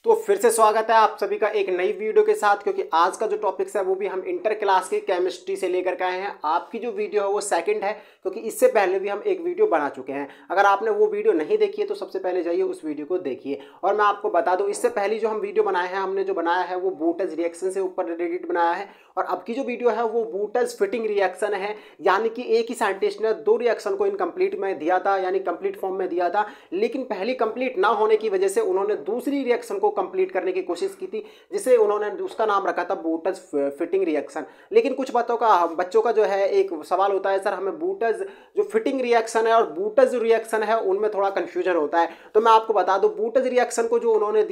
तो फिर से स्वागत है आप सभी का एक नई वीडियो के साथ, क्योंकि आज का जो टॉपिक्स है वो भी हम इंटर क्लास की केमिस्ट्री से लेकर के आए हैं। आपकी जो वीडियो है वो सेकंड है, क्योंकि इससे पहले भी हम एक वीडियो बना चुके हैं। अगर आपने वो वीडियो नहीं देखी है तो सबसे पहले जाइए उस वीडियो को देखिए। और मैं आपको बता दूं, इससे पहले जो हम वीडियो बनाए हैं, हमने जो बनाया है वो बूटज रिएक्शन से ऊपर रिलेटेड बनाया है, और अब की जो वीडियो है वो बूटज फिटिंग रिएक्शन है। यानी कि एक ही साइंटिस्ट ने दो रिएक्शन को इनकम्प्लीट में दिया था, यानी कंप्लीट फॉर्म में दिया था, लेकिन पहली कंप्लीट ना होने की वजह से उन्होंने दूसरी रिएक्शन को कंप्लीट करने की कोशिश की थी, जिसे उन्होंने उसका नाम रखा था बूटज फिटिंग रिएक्शन। लेकिन कुछ बच्चों का जो है एक सवाल होता है, सर हमें बूटज जो फिटिंग रिएक्शन है और बूटज रिएक्शन है उनमें थोड़ा कंफ्यूजन होता है। तो मैं आपको बता दूं, बूटज रिएक्शन को जो उन्होंने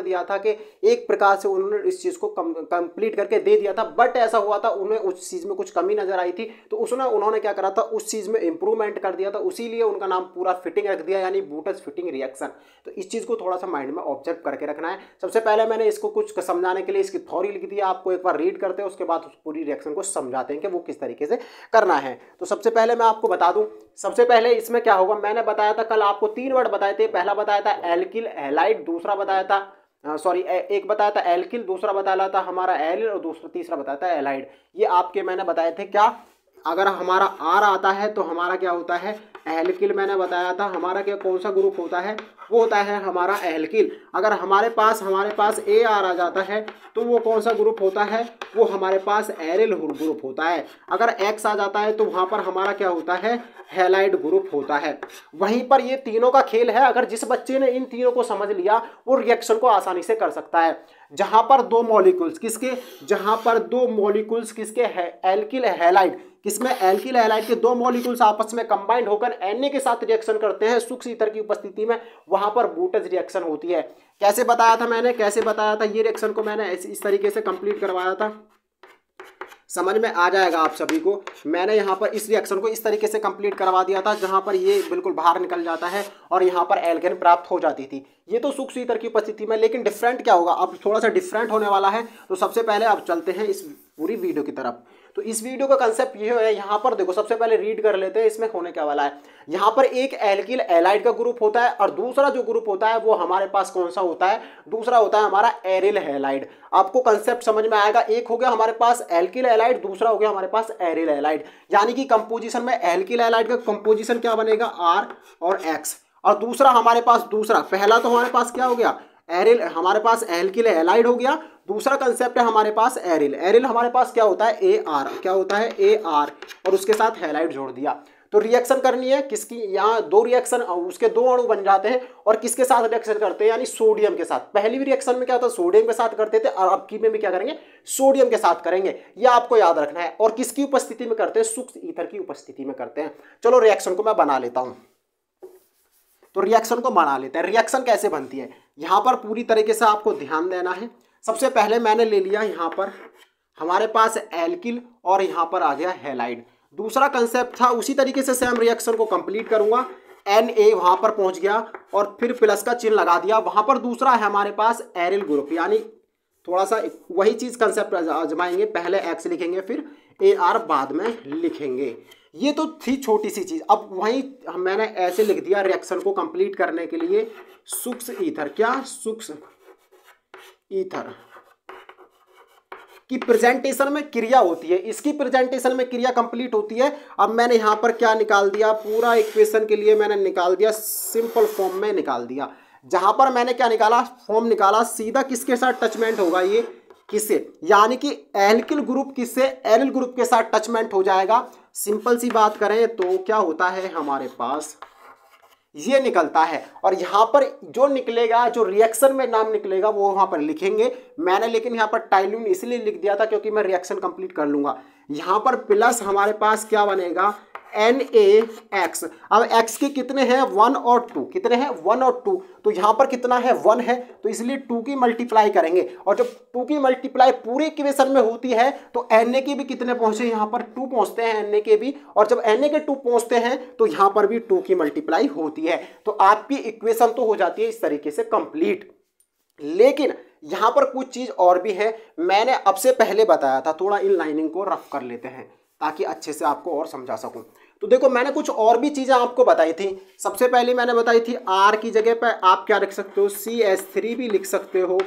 दिया था कि एक प्रकार से उन्होंने इस चीज को कंप्लीट करके दे दिया था, बट ऐसा हुआ था उन्हें उस चीज में कुछ कमी नजर आई थी, तो उन्होंने क्या करा था, उस चीज में इंप्रूवमेंट कर दिया था, उसीलिए उनका नाम पूरा फिटिंग रख दिया, यानी बूटज फिटिंग रिएक्शन। तो इस चीज को थोड़ा सा माइंड में ऑब्जर्व करके रखना है। सबसे पहले मैंने इसको कुछ समझाने के लिए इसकी थ्योरी लिख दी है, आपको एक बार रीड करते हैं, उसके बाद उस पूरी रिएक्शन को समझाते हैं कि वो किस तरीके से करना है। तो सबसे पहले मैं आपको बता दूं, सबसे पहले इसमें क्या होगा, मैंने बताया था कल आपको 3 वर्ड बताए थे। पहला बताया था एल्किल हैलाइड, दूसरा बताया था एक बताया था एल्किल, दूसरा बताया था हमारा एलिल, और तीसरा बताया था एलाइड। ये आपके मैंने बताए थे। क्या अगर हमारा आर आता है तो हमारा क्या होता है, एल्किल। मैंने बताया था हमारा क्या कौन सा ग्रुप होता है, वो होता है हमारा एल्किल। अगर हमारे पास ए आर आ जाता है तो वो कौन सा ग्रुप होता है, वो हमारे पास एरिल ग्रुप होता है। अगर एक्स आ जाता है तो वहाँ पर हमारा क्या होता है, हैलाइड ग्रुप होता है। वहीं पर ये तीनों का खेल है। अगर जिस बच्चे ने इन तीनों को समझ लिया वो रिएक्शन को आसानी से कर सकता है। जहां पर दो मॉलिक्यूल्स किसके एल्किल हैलाइड, किसमें एल्किल हैलाइड के दो मॉलिक्यूल्स आपस में कंबाइंड होकर Na के साथ रिएक्शन करते हैं सूक्ष्म ईथर की उपस्थिति में, वहां पर बूटज रिएक्शन होती है। कैसे बताया था ये रिएक्शन को मैंने इस तरीके से कंप्लीट करवाया था, समझ में आ जाएगा आप सभी को। मैंने यहाँ पर इस रिएक्शन को इस तरीके से कंप्लीट करवा दिया था, जहाँ पर ये बिल्कुल बाहर निकल जाता है और यहाँ पर एल्केन प्राप्त हो जाती थी। ये तो सूक्ष्म ईथर की उपस्थिति में, लेकिन डिफरेंट क्या होगा, अब थोड़ा सा डिफरेंट होने वाला है। तो सबसे पहले अब चलते हैं इस पूरी वीडियो की तरफ। तो इस वीडियो का कंसेप्ट ये है, यहाँ पर देखो सबसे पहले रीड कर लेते हैं इसमें होने क्या वाला है। यहाँ पर एक एल्किल हैलाइड का ग्रुप होता है, और दूसरा जो ग्रुप होता है वो हमारे पास कौन सा होता है, दूसरा होता है हमारा एरिल हैलाइड। आपको कंसेप्ट समझ में आएगा। एक हो गया हमारे पास एल्किल हैलाइड, दूसरा हो गया हमारे पास एरिल हैलाइड। यानी कि कंपोजिशन में एल्किल हैलाइड का कंपोजिशन क्या बनेगा, आर और एक्स, और दूसरा हमारे पास पहला तो हमारे पास क्या हो गया, एरिल, हमारे पास एल्किल हैलाइड हो गया। दूसरा कंसेप्ट है हमारे पास एरिल हमारे पास क्या होता है, ए आर, क्या होता है, ए आर, और उसके साथ हैलाइड जोड़ दिया। तो रिएक्शन करनी है किसकी, यहाँ दो रिएक्शन, उसके दो अणु बन जाते हैं, और किसके साथ रिएक्शन करते हैं, यानी सोडियम के साथ। पहली भी रिएक्शन में क्या होता है, सोडियम के साथ करते थे, और अब की में भी क्या करेंगे, सोडियम के साथ करेंगे। यह आपको याद रखना है। और किसकी उपस्थिति में करते हैं, सूक्ष्म ईथर की उपस्थिति में करते हैं। चलो रिएक्शन को मैं बना लेता हूं। तो रिएक्शन को बना लेते हैं। रिएक्शन कैसे बनती है, यहां पर पूरी तरीके से आपको ध्यान देना है। सबसे पहले मैंने ले लिया यहां पर हमारे पास एल्किल, और यहां पर आ गया हैलाइड। दूसरा कंसेप्ट था उसी तरीके से सेम रिएक्शन को कंप्लीट करूंगा। Na वहां पर पहुंच गया और फिर प्लस का चिन्ह लगा दिया। वहां पर दूसरा है हमारे पास एरिल ग्रुप, यानी थोड़ा सा वही चीज कंसेप्ट आजमाएंगे। पहले एक्स लिखेंगे, फिर AR बाद में लिखेंगे। ये तो थी छोटी सी चीज। अब वहीं मैंने ऐसे लिख दिया रिएक्शन को कंप्लीट करने के लिए, सूक्ष्म ईथर, क्या सूक्ष्म ईथर की प्रेजेंटेशन में क्रिया होती है, इसकी प्रेजेंटेशन में क्रिया कंप्लीट होती है। अब मैंने यहां पर क्या निकाल दिया, पूरा इक्वेशन के लिए मैंने निकाल दिया, सिंपल फॉर्म में निकाल दिया। जहां पर मैंने क्या निकाला, फॉर्म निकाला, सीधा किसके साथ टचमेंट होगा, ये किससे, यानी कि एल्किल ग्रुप किससे, एरिल ग्रुप के साथ टचमेंट हो जाएगा। सिंपल सी बात करें तो क्या होता है, हमारे पास ये निकलता है, और यहां पर जो निकलेगा, जो रिएक्शन में नाम निकलेगा वो वहां पर लिखेंगे मैंने। लेकिन यहां पर टाइल्यून इसलिए लिख दिया था क्योंकि मैं रिएक्शन कंप्लीट कर लूंगा। यहां पर प्लस हमारे पास क्या बनेगा, NaX। अब x के कितने हैं, 1 और 2, कितने हैं, 1 और 2, तो यहां पर कितना है, 1 है, तो इसलिए 2 की मल्टीप्लाई करेंगे। और जब 2 की मल्टीप्लाई पूरे इक्वेशन में होती है तो Na के भी कितने पहुंचे, यहां पर 2 पहुंचते हैं Na के भी, और जब Na के 2 पहुंचते हैं तो यहां पर भी 2 की मल्टीप्लाई होती है। तो आपकी इक्वेशन तो हो जाती है इस तरीके से कंप्लीट। लेकिन यहां पर कुछ चीज और भी है, मैंने अब से पहले बताया था। थोड़ा इन लाइनिंग को रफ कर लेते हैं ताकि अच्छे से आपको और समझा सकूं। तो देखो मैंने कुछ और भी चीज़ें आपको बताई थी। सबसे पहले मैंने बताई थी R की जगह पर आप क्या रख सकते हो, CH3 भी लिख सकते हो,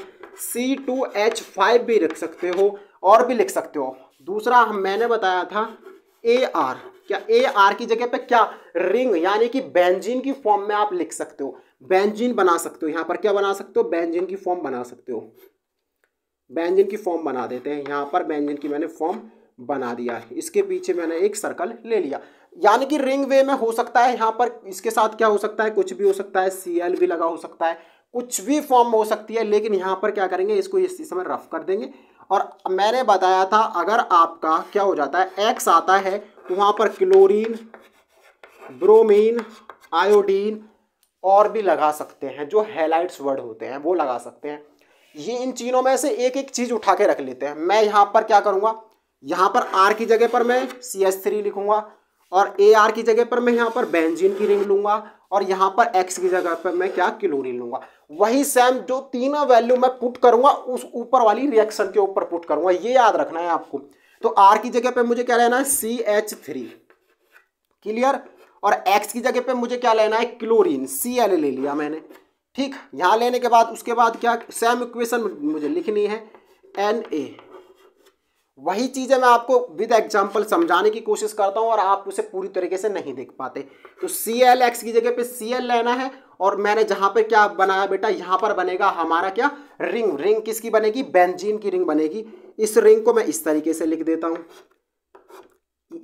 C2H5 भी रख सकते हो, और भी लिख सकते हो। दूसरा मैंने बताया था AR, क्या AR की जगह पे क्या रिंग यानी कि बेंजीन की फॉर्म में आप लिख सकते हो, बेंजीन बना सकते हो। यहाँ पर क्या बना सकते हो, बेंजीन की फॉर्म बना सकते हो। बेंजीन की फॉर्म बना देते हैं, यहाँ पर बेंजीन की मैंने फॉर्म बना दिया है, इसके पीछे मैंने एक सर्कल ले लिया। यानी कि रिंग वे में हो सकता है, यहाँ पर इसके साथ क्या हो सकता है, कुछ भी हो सकता है, Cl भी लगा हो सकता है, कुछ भी फॉर्म हो सकती है। लेकिन यहाँ पर क्या करेंगे, इसको इस समय रफ कर देंगे। और मैंने बताया था अगर आपका क्या हो जाता है, X आता है तो वहाँ पर क्लोरीन, ब्रोमीन, आयोडीन और भी लगा सकते हैं, जो हैलाइड्स वर्ड होते हैं वो लगा सकते हैं। ये इन तीनों में से एक एक चीज उठा के रख लेते हैं। मैं यहाँ पर क्या करूँगा, यहाँ पर R की जगह पर मैं CH3 लिखूंगा, और AR की जगह पर मैं यहाँ पर बेंजीन की रिंग लूंगा, और यहाँ पर X की जगह पर मैं क्या, क्लोरीन लूंगा। वही सेम जो तीनों वैल्यू मैं पुट करूंगा उस ऊपर वाली रिएक्शन के ऊपर पुट करूंगा, ये याद रखना है आपको। तो R की जगह पे मुझे क्या लेना है, CH3, क्लियर। और X की जगह पे मुझे क्या लेना है, क्लोरीन, Cl ले लिया मैंने, ठीक। यहाँ लेने के बाद उसके बाद क्या, सेम इक्वेशन मुझे लिखनी है, Na। वही चीज़ें मैं आपको विद एग्जांपल समझाने की कोशिश करता हूँ और आप उसे पूरी तरीके से नहीं देख पाते। तो Cl, X की जगह पे Cl लेना है, और मैंने जहाँ पे क्या बनाया बेटा, यहाँ पर बनेगा हमारा क्या, रिंग। रिंग किसकी बनेगी, बेंजीन की रिंग बनेगी। इस रिंग को मैं इस तरीके से लिख देता हूँ।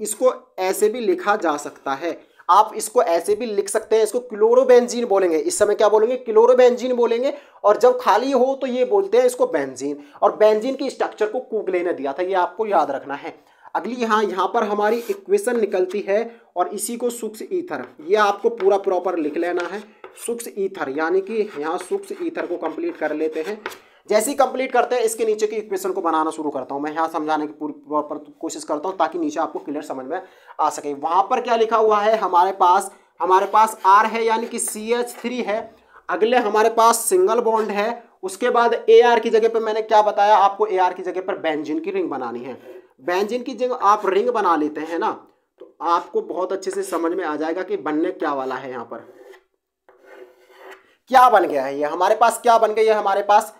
इसको ऐसे भी लिखा जा सकता है, आप इसको ऐसे भी लिख सकते हैं, इसको क्लोरोबेंजीन बोलेंगे। इस समय क्या बोलेंगे, क्लोरोबेंजीन बोलेंगे। और जब खाली हो तो ये बोलते हैं इसको बेंजीन। और बेंजीन की स्ट्रक्चर को कुगले ने दिया था, ये आपको याद रखना है। अगली यहाँ पर हमारी इक्वेशन निकलती है, और इसी को सूक्ष्म ईथर, ये आपको पूरा प्रॉपर लिख लेना है। सूक्ष्म ईथर यानी कि यहाँ सूक्ष्म ईथर को कंप्लीट कर लेते हैं। जैसे ही कंप्लीट करते हैं, इसके नीचे की इक्वेशन को बनाना शुरू करता हूं। मैं यहाँ समझाने की पूरी प्रॉपर कोशिश करता हूं ताकि नीचे आपको क्लियर समझ में आ सके। वहां पर क्या लिखा हुआ है, हमारे पास R है यानी कि CH3 है। अगले हमारे पास सिंगल बॉन्ड है। उसके बाद AR की जगह पर मैंने क्या बताया आपको, AR की जगह पर बेंजीन की रिंग बनानी है। बेंजीन की जगह आप रिंग बना लेते हैं ना, तो आपको बहुत अच्छे से समझ में आ जाएगा कि बनने क्या वाला है। यहाँ पर क्या बन गया है, ये हमारे पास क्या बन गया है, हमारे पास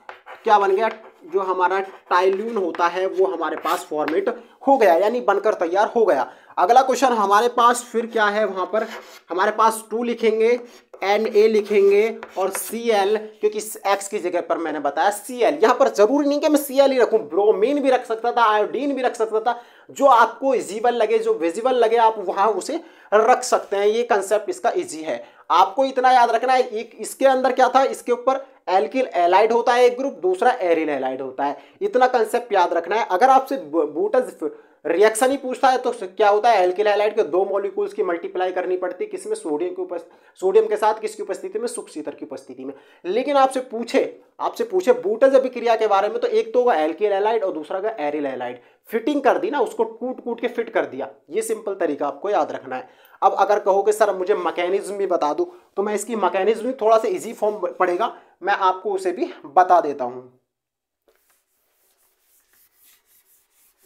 क्या बन गया, जो हमारा टाइल्यून होता है वो हमारे पास फॉर्मेट हो गया, यानी बनकर तैयार हो गया। अगला क्वेश्चन हमारे पास फिर क्या है, वहां पर हमारे पास 2 लिखेंगे, Na लिखेंगे, और Cl, क्योंकि X की जगह पर मैंने बताया Cl। यहाँ पर जरूरी नहीं कि मैं Cl ही रखूं, ब्रोमीन भी रख सकता था, आयोडीन भी रख सकता था। जो आपको इजीबल लगे, जो विजिबल लगे, आप वहां उसे रख सकते हैं। ये कंसेप्ट इसका इजी है। आपको इतना याद रखना है, एक इसके अंदर क्या था, इसके ऊपर एल्किल एलाइड होता है एक ग्रुप, दूसरा एरिल एलाइड होता है। इतना कंसेप्ट याद रखना है। अगर आपसे बूटस रिएक्शन ही पूछता है तो क्या होता है, एल्किल हैलाइड के 2 मॉलिक्यूल्स की मल्टीप्लाई करनी पड़ती है, किसमें, सोडियम के साथ, किसकी उपस्थिति में, सूक्ष्म ईथर की उपस्थिति में। लेकिन आपसे पूछे बूटस अभिक्रिया के बारे में, तो एक तो होगा एल्किल हैलाइड और दूसरा होगा एरिल हैलाइड। फिटिंग कर दी ना, उसको कूट के फिट कर दिया। ये सिंपल तरीका आपको याद रखना है। अब अगर कहोगे सर मुझे मैकेनिज्म भी बता दो, तो मैं इसकी मैकेनिज्म थोड़ा सा इजी फॉर्म पड़ेगा, मैं आपको उसे भी बता देता हूं।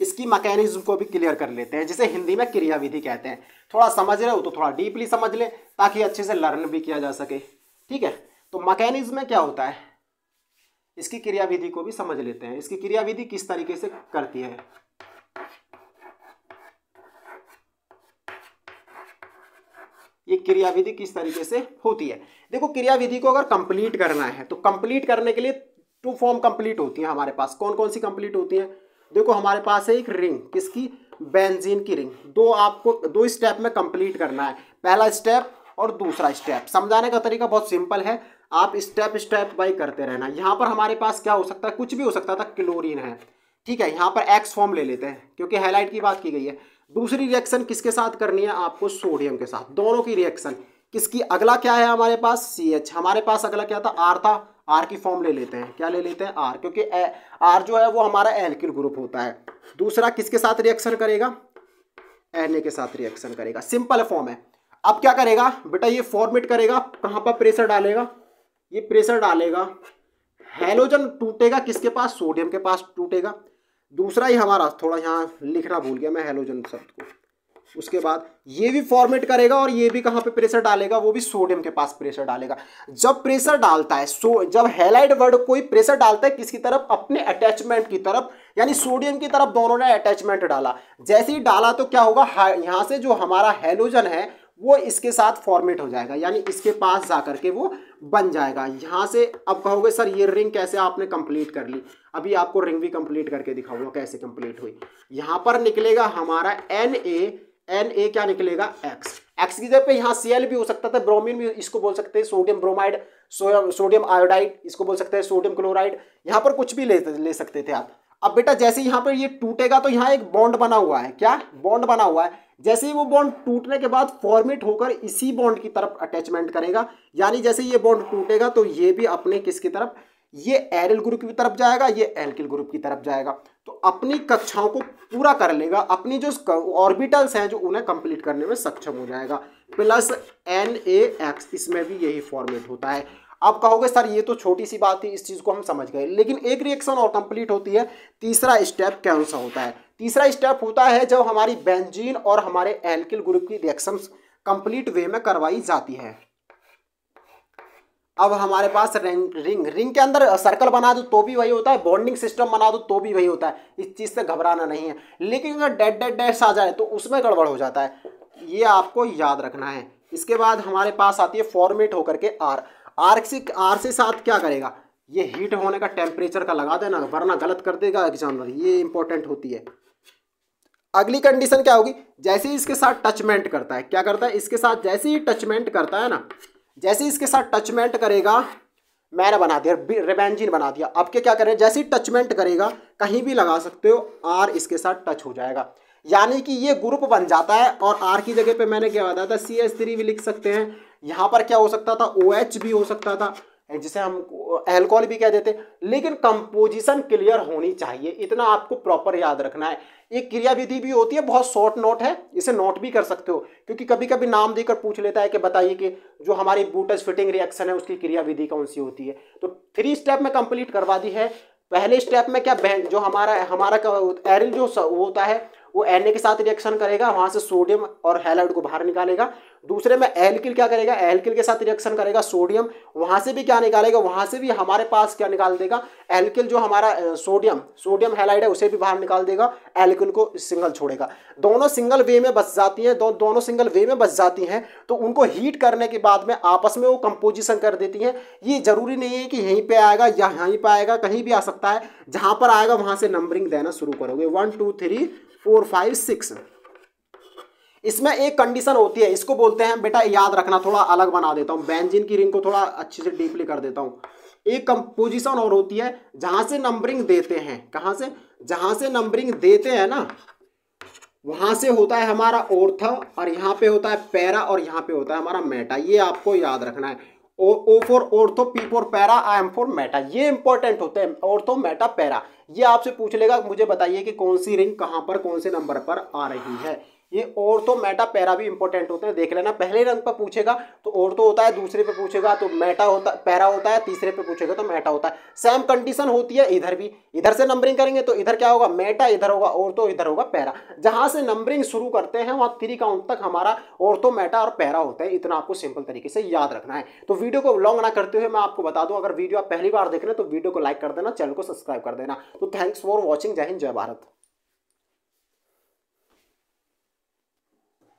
इसकी मैकेनिज्म को भी क्लियर कर लेते हैं, जिसे हिंदी में क्रियाविधि कहते हैं। थोड़ा समझ रहे हो तो थोड़ा डीपली समझ ले, ताकि अच्छे से लर्न भी किया जा सके, ठीक है। तो मैकेनिज्म में क्या होता है, इसकी क्रियाविधि को भी समझ लेते हैं। इसकी क्रियाविधि किस तरीके से करती है, ये क्रियाविधि किस तरीके से होती है। देखो, क्रियाविधि को अगर कंप्लीट करना है तो कंप्लीट करने के लिए 2 फॉर्म कंप्लीट होती है हमारे पास। कौन कौन सी कंप्लीट होती है, देखो हमारे पास है एक रिंग, किसकी, बेंजीन की रिंग। आपको 2 स्टेप में कंप्लीट करना है, पहला स्टेप और दूसरा स्टेप। समझाने का तरीका बहुत सिंपल है, आप स्टेप बाय करते रहना। यहाँ पर हमारे पास क्या हो सकता है, कुछ भी हो सकता था, क्लोरीन है, ठीक है। यहाँ पर एक्स फॉर्म ले लेते हैं क्योंकि हैलाइड की बात की गई है। दूसरी रिएक्शन किसके साथ करनी है आपको, सोडियम के साथ। दोनों की रिएक्शन किसकी, अगला क्या है हमारे पास, CH। हमारे पास अगला क्या था, R था। R की फॉर्म ले लेते हैं, क्या ले लेते हैं, R, क्योंकि R जो है वो हमारा एल्किल ग्रुप होता है। दूसरा किसके साथ रिएक्शन करेगा, Na के साथ रिएक्शन करेगा। सिंपल फॉर्म है। अब क्या करेगा बेटा, ये फॉर्मेट करेगा, कहाँ पर प्रेशर डालेगा, ये प्रेशर डालेगा, हैलोजन टूटेगा किसके पास, सोडियम के पास टूटेगा। दूसरा ही हमारा, थोड़ा यहाँ लिखना भूल गया मैं हैलोजन शब्द को, उसके बाद ये भी फॉर्मेट करेगा और ये भी कहाँ पे प्रेशर डालेगा, वो भी सोडियम के पास प्रेशर डालेगा। जब प्रेशर डालता है जब हैलाइड वर्ड कोई प्रेशर डालता है किसकी तरफ, अपने अटैचमेंट की तरफ, यानी सोडियम की तरफ दोनों ने अटैचमेंट डाला। जैसे ही डाला तो क्या होगा, यहाँ से जो हमारा हैलोजन है वो इसके साथ फॉर्मेट हो जाएगा, यानी इसके पास जा करके वो बन जाएगा। यहाँ से अब कहोगे सर ये रिंग कैसे आपने कंप्लीट कर ली, अभी आपको रिंग भी कंप्लीट करके दिखाऊंगा कैसे कंप्लीट हुई। यहाँ पर निकलेगा हमारा Na क्या निकलेगा, X की जगह पे यहाँ Cl भी हो सकता था, ब्रोमीन भी इसको बोल सकते हैं, सोडियम ब्रोमाइड, सोडियम आयोडाइड इसको बोल सकते हैं, सोडियम क्लोराइड, यहाँ पर कुछ भी ले सकते थे आप। अब बेटा जैसे यहाँ पर ये टूटेगा तो यहाँ एक बॉन्ड बना हुआ है, क्या बॉन्ड बना हुआ है, जैसे ही वो बॉन्ड टूटने के बाद फॉर्मेट होकर इसी बॉन्ड की तरफ अटैचमेंट करेगा, यानी जैसे ये बॉन्ड टूटेगा तो ये भी अपने किसकी तरफ, ये एरिल ग्रुप की तरफ जाएगा, ये एल्किल ग्रुप की तरफ जाएगा। तो अपनी कक्षाओं को पूरा कर लेगा, अपनी जो ऑर्बिटल्स हैं जो उन्हें कंप्लीट करने में सक्षम हो जाएगा। प्लस NaX इसमें भी यही फॉर्मेट होता है। अब कहोगे सर ये तो छोटी सी बात थी, इस चीज़ को हम समझ गए, लेकिन एक रिएक्शन और कंप्लीट होती है। तीसरा स्टेप कौन सा होता है, तीसरा स्टेप होता है जब हमारी बेंजीन और हमारे एल्किल ग्रुप की रिएक्शंस कंप्लीट वे में करवाई जाती है। अब हमारे पास रिंग के अंदर सर्कल बना दो तो भी वही होता है, बॉन्डिंग सिस्टम बना दो तो भी वही होता है, इस चीज़ से घबराना नहीं है। लेकिन अगर डेड डैश आ जाए तो उसमें गड़बड़ हो जाता है, ये आपको याद रखना है। इसके बाद हमारे पास आती है फॉर्मेट होकर के आर से साथ क्या करेगा, ये हीट होने का टेम्परेचर का लगा देना, वरना गलत कर देगा एग्जामिनर, ये इंपॉर्टेंट होती है। अगली कंडीशन क्या होगी, जैसे ही इसके साथ टचमेंट करता है, क्या करता है, इसके साथ जैसे ही टचमेंट करता है ना, जैसे ही इसके साथ टचमेंट करेगा, मैंने बना दिया रिबेंजीन बना दिया। अब क्या करें, जैसे ही टचमेंट करेगा कहीं भी लगा सकते हो, आर इसके साथ टच हो जाएगा, यानी कि ये ग्रुप बन जाता है। और आर की जगह पे मैंने क्या बताया था, CH3 भी लिख सकते हैं। यहाँ पर क्या हो सकता था, OH भी हो सकता था, जिसे हम अल्कोहल भी कह देते, लेकिन कंपोजिशन क्लियर होनी चाहिए, इतना आपको प्रॉपर याद रखना है। एक क्रियाविधि भी होती है, बहुत शॉर्ट नोट है, इसे नोट भी कर सकते हो, क्योंकि कभी कभी नाम देकर पूछ लेता है कि बताइए कि जो हमारी बूटस फिटिंग रिएक्शन है उसकी क्रियाविधि कौन सी होती है। तो 3 स्टेप में कंप्लीट करवा दी है। पहले स्टेप में क्या, जो हमारा एरिल जो होता है वो Na के साथ रिएक्शन करेगा, वहां से सोडियम और हैलाइड को बाहर निकालेगा। दूसरे में एल्किल क्या करेगा, एल्किल के साथ रिएक्शन करेगा, सोडियम वहां से भी क्या निकालेगा, वहां से भी हमारे पास क्या निकाल देगा, एल्किल जो हमारा सोडियम हैलाइड है उसे भी बाहर निकाल देगा, एल्किल को सिंगल छोड़ेगा। दोनों सिंगल वे में बच जाती हैं, दोनों सिंगल वे में बच जाती हैं, तो उनको हीट करने के बाद में आपस में वो कंपोजिशन कर देती हैं। ये जरूरी नहीं है कि यहीं पे आएगा या यहीं पे आएगा, कहीं भी आ सकता है, जहां पर आएगा वहां से नंबरिंग देना शुरू करोगे, 1 2 3 4 5 6। इसमें एक कंडीशन होती है, इसको बोलते हैं बेटा, याद रखना, थोड़ा अलग बना देता हूं, बेंजीन की रिंग को थोड़ा अच्छे से डीपली कर देता हूं। एक कंपोजिशन और होती है जहां से नंबरिंग देते हैं, कहां से, जहां से नंबरिंग देते हैं ना, वहां से होता है हमारा ऑर्थो, और यहाँ पे होता है पैरा, और यहाँ पे होता है हमारा मेटा। ये आपको याद रखना है, O for ortho, P for para, I for Meta, ये इंपॉर्टेंट होते हैं, ऑर्थो मेटा पैरा। ये आपसे पूछ लेगा, मुझे बताइए कि कौन सी रिंग कहां पर कौन से नंबर पर आ रही है। ये ऑर्थो मेटा पैरा भी इंपॉर्टेंट होते हैं, देख लेना। पहले रंग पर पूछेगा तो ऑर्थो होता है, दूसरे पे पूछेगा तो मेटा होता, पैरा होता है, तीसरे पे पूछेगा तो मेटा होता है। सेम कंडीशन होती है इधर भी, इधर से नंबरिंग करेंगे तो इधर क्या होगा, मेटा, इधर होगा ऑर्थो, इधर होगा पैरा। जहां से नंबरिंग शुरू करते हैं वहां 3 काउंट तक हमारा ऑर्थो, मेटा और पैरा होता है। इतना आपको सिंपल तरीके से याद रखना है। तो वीडियो को लॉन्ग ना करते हुए मैं आपको बता दूं, अगर वीडियो आप पहली बार देख रहे हैं तो वीडियो को लाइक कर देना, चैनल को सब्सक्राइब कर देना। तो थैंक्स फॉर वॉचिंग। जय हिंद, जय भारत।